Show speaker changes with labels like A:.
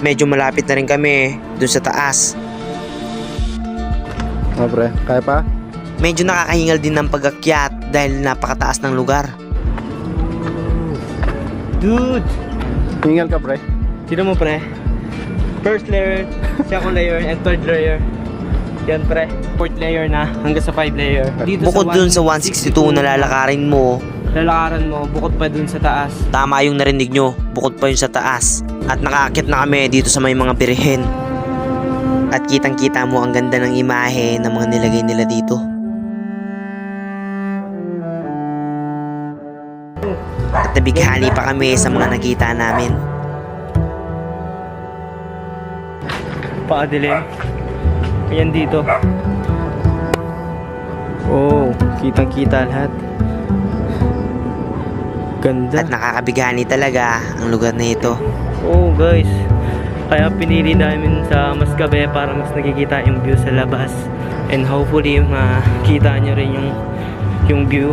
A: medyo malapit na rin kami dun sa taas.
B: Pre, kaya pa?
A: Medyo nakakahingal din ng pag-akyat dahil napakataas ng lugar.
C: Dude!
B: Hingal ka, pre.
C: Sino mo, pre? First layer, second layer, and third layer. Yan, pre. Fourth layer na, hanggang sa 5 layer. Dito
A: Bukod dun sa 162 na lalakarin mo,
C: lalakaran mo, bukod pa dun sa taas.
A: tama yung narinig nyo, bukod pa yun sa taas. At nakaakyat na kami dito sa may mga birihen. At kitang kita mo ang ganda ng imahe ng mga nilagay nila dito. At nabighani pa kami sa mga nakita namin.
C: Pakadilim. Ayan dito. Oh, kitang-kita lahat. Ganda.
A: At nakakabighani talaga ang lugar na ito.
C: Oh, guys. Kaya pinili namin sa mas gabi para mas nakikita yung view sa labas. And hopefully makita nyo rin yung view.